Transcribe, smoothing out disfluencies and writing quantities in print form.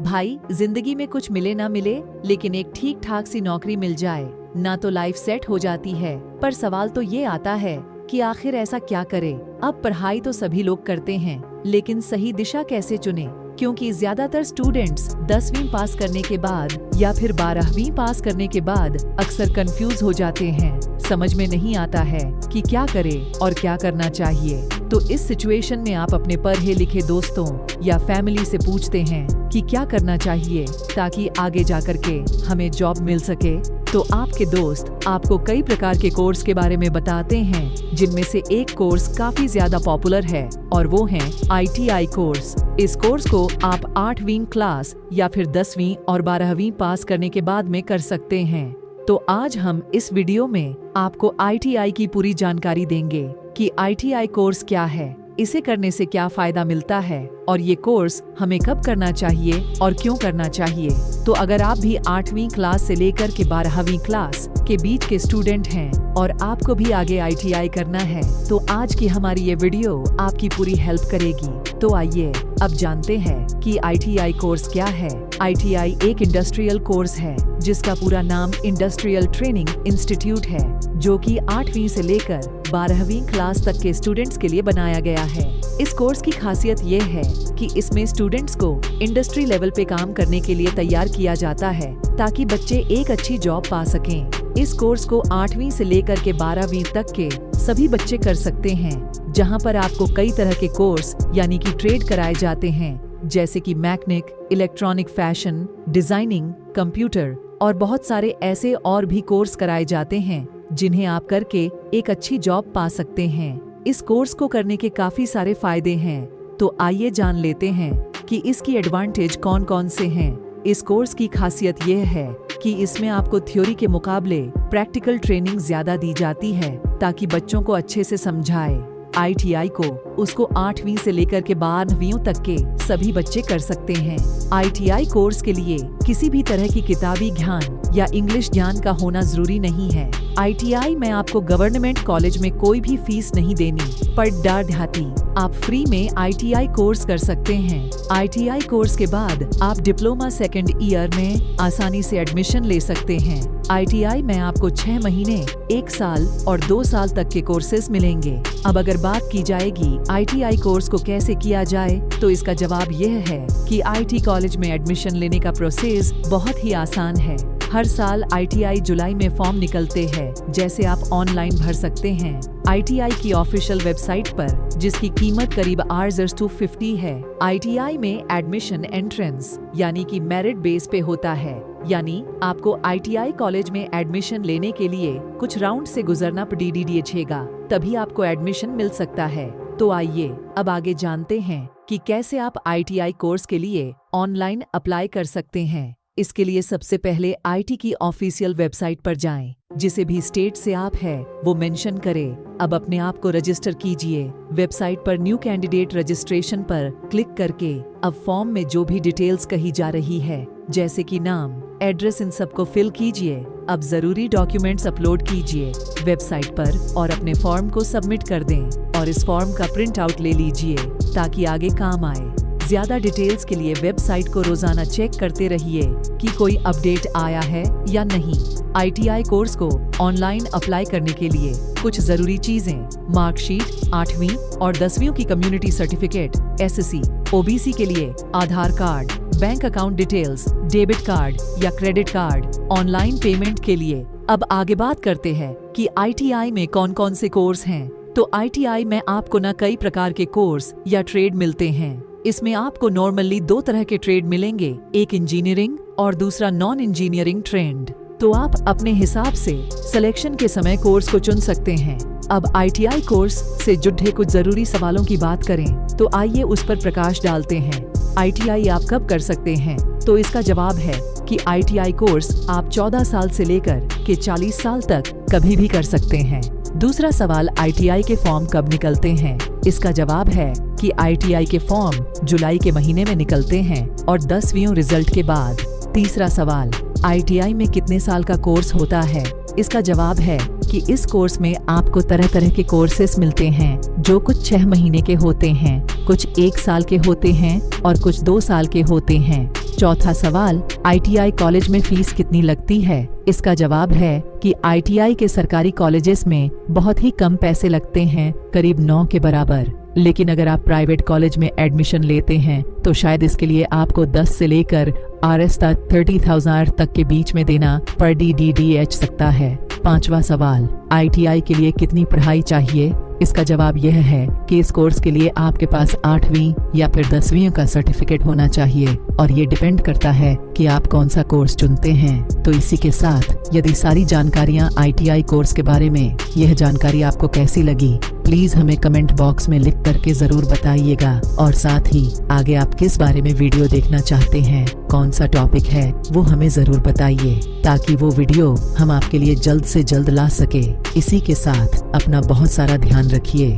भाई, जिंदगी में कुछ मिले ना मिले, लेकिन एक ठीक ठाक सी नौकरी मिल जाए ना तो लाइफ सेट हो जाती है। पर सवाल तो ये आता है कि आखिर ऐसा क्या करे। अब पढ़ाई तो सभी लोग करते हैं, लेकिन सही दिशा कैसे चुने? क्योंकि ज्यादातर स्टूडेंट्स 10वीं पास करने के बाद या फिर 12वीं पास करने के बाद अक्सर कंफ्यूज हो जाते हैं। समझ में नहीं आता है कि क्या करे और क्या करना चाहिए। तो इस सिचुएशन में आप अपने पढ़े लिखे दोस्तों या फैमिली से पूछते हैं कि क्या करना चाहिए ताकि आगे जाकर के हमें जॉब मिल सके। तो आपके दोस्त आपको कई प्रकार के कोर्स के बारे में बताते हैं, जिनमें से एक कोर्स काफी ज्यादा पॉपुलर है और वो है ITI कोर्स। इस कोर्स को आप 8वीं क्लास या फिर 10वीं और 12वीं पास करने के बाद में कर सकते हैं। तो आज हम इस वीडियो में आपको ITI की पूरी जानकारी देंगे कि ITI कोर्स क्या है, इसे करने से क्या फायदा मिलता है और ये कोर्स हमें कब करना चाहिए और क्यों करना चाहिए। तो अगर आप भी 8वीं क्लास से लेकर के 12वीं क्लास के बीच के स्टूडेंट हैं और आपको भी आगे ITI करना है, तो आज की हमारी ये वीडियो आपकी पूरी हेल्प करेगी। तो आइए अब जानते हैं कि ITI कोर्स क्या है। ITI एक इंडस्ट्रियल कोर्स है जिसका पूरा नाम इंडस्ट्रियल ट्रेनिंग इंस्टीट्यूट है, जो कि 8वीं से लेकर 12वीं क्लास तक के स्टूडेंट्स के लिए बनाया गया है। इस कोर्स की खासियत ये है कि इसमें स्टूडेंट्स को इंडस्ट्री लेवल पे काम करने के लिए तैयार किया जाता है ताकि बच्चे एक अच्छी जॉब पा सकें। इस कोर्स को 8वीं से लेकर के 12वीं तक के सभी बच्चे कर सकते हैं, जहां पर आपको कई तरह के कोर्स यानी कि ट्रेड कराए जाते हैं, जैसे कि mechanic, electronic, fashion, designing, computer और बहुत सारे ऐसे और भी कोर्स कराए जाते हैं जिन्हें आप करके एक अच्छी जॉब पा सकते हैं। इस कोर्स को करने के काफी सारे फायदे हैं, तो आइए जान लेते हैं कि इसकी एडवांटेज कौन कौन से हैं। इस कोर्स की खासियत यह है कि इसमें आपको थ्योरी के मुकाबले प्रैक्टिकल ट्रेनिंग ज्यादा दी जाती है ताकि बच्चों को अच्छे से समझाए। ITI को उसको 8वीं से लेकर के 12वीं तक के सभी बच्चे कर सकते हैं। ITI कोर्स के लिए किसी भी तरह की किताबी ज्ञान या इंग्लिश ज्ञान का होना जरूरी नहीं है। ITI में आपको गवर्नमेंट कॉलेज में कोई भी फीस नहीं देनी पड़ती। आप फ्री में ITI कोर्स कर सकते हैं। ITI कोर्स के बाद आप डिप्लोमा 2nd ईयर में आसानी से एडमिशन ले सकते हैं। ITI में आपको 6 महीने, 1 साल और 2 साल तक के कोर्सेज मिलेंगे। अब अगर बात की जाएगी ITI कोर्स को कैसे किया जाए, तो इसका जवाब यह है कि IT कॉलेज में एडमिशन लेने का प्रोसेस बहुत ही आसान है। हर साल ITI जुलाई में फॉर्म निकलते हैं, जैसे आप ऑनलाइन भर सकते हैं। ITI की ऑफिशियल वेबसाइट पर, जिसकी कीमत करीब Rs250 है। ITI में एडमिशन एंट्रेंस यानी कि मेरिट बेस पे होता है, यानी आपको ITI कॉलेज में एडमिशन लेने के लिए कुछ राउंड से गुजरना पड़ेगा, तभी आपको एडमिशन मिल सकता है। तो आइए अब आगे जानते हैं कि कैसे आप ITI कोर्स के लिए ऑनलाइन अप्लाई कर सकते हैं। इसके लिए सबसे पहले IT की ऑफिशियल वेबसाइट पर जाएं, जिसे भी स्टेट से आप है वो मेंशन करें। अब अपने आप को रजिस्टर कीजिए। वेबसाइट पर न्यू कैंडिडेट रजिस्ट्रेशन पर क्लिक करके अब फॉर्म में जो भी डिटेल्स कही जा रही है, जैसे कि नाम, एड्रेस, इन सबको फिल कीजिए। अब जरूरी डॉक्यूमेंट्स अपलोड कीजिए वेबसाइट पर और अपने फॉर्म को सबमिट कर दें और इस फॉर्म का प्रिंट आउट ले लीजिए ताकि आगे काम आए। ज्यादा डिटेल्स के लिए वेबसाइट को रोजाना चेक करते रहिए कि कोई अपडेट आया है या नहीं। ITI कोर्स को ऑनलाइन अप्लाई करने के लिए कुछ जरूरी चीजें: मार्कशीट, 8वीं और 10वीं की कम्युनिटी सर्टिफिकेट, SSC, OBC के लिए Aadhaar card, bank account details, debit card या क्रेडिट कार्ड, ऑनलाइन पेमेंट के लिए। अब आगे बात करते हैं कि ITI में कौन कौन से कोर्स हैं। तो ITI में आपको न कई प्रकार के कोर्स या ट्रेड मिलते हैं। इसमें आपको नॉर्मली 2 तरह के ट्रेड मिलेंगे, एक इंजीनियरिंग और दूसरा नॉन इंजीनियरिंग ट्रेड। तो आप अपने हिसाब से सिलेक्शन के समय कोर्स को चुन सकते हैं। अब ITI कोर्स से जुड़े कुछ जरूरी सवालों की बात करें, तो आइए उस पर प्रकाश डालते हैं। ITI आप कब कर सकते हैं? तो इसका जवाब है कि ITI कोर्स आप 14 साल से लेकर के 40 साल तक कभी भी कर सकते हैं। दूसरा सवाल, ITI के फॉर्म कब निकलते हैं? इसका जवाब है कि ITI के फॉर्म जुलाई के महीने में निकलते हैं और 10वीं रिजल्ट के बाद। तीसरा सवाल, ITI में कितने साल का कोर्स होता है? इसका जवाब है कि इस कोर्स में आपको तरह तरह के कोर्सेस मिलते हैं, जो कुछ 6 महीने के होते हैं, कुछ 1 साल के होते हैं और कुछ 2 साल के होते हैं। चौथा सवाल, ITI कॉलेज में फीस कितनी लगती है? इसका जवाब है कि ITI के सरकारी कॉलेजेस में बहुत ही कम पैसे लगते हैं, करीब 9 के बराबर। लेकिन अगर आप प्राइवेट कॉलेज में एडमिशन लेते हैं तो शायद इसके लिए आपको 10 से लेकर RS तक 30,000 तक के बीच में देना पर DDDH सकता है। पांचवा सवाल, ITI के लिए कितनी पढ़ाई चाहिए? इसका जवाब यह है कि इस कोर्स के लिए आपके पास 8वीं या फिर 10वीं का सर्टिफिकेट होना चाहिए और ये डिपेंड करता है कि आप कौन सा कोर्स चुनते हैं। तो इसी के साथ यदि सारी जानकारियां ITI कोर्स के बारे में, यह जानकारी आपको कैसी लगी प्लीज हमें कमेंट बॉक्स में लिख करके जरूर बताइएगा। और साथ ही आगे आप किस बारे में वीडियो देखना चाहते हैं, कौन सा टॉपिक है, वो हमें जरूर बताइए ताकि वो वीडियो हम आपके लिए जल्द से जल्द ला सके। इसी के साथ अपना बहुत सारा ध्यान रखिए।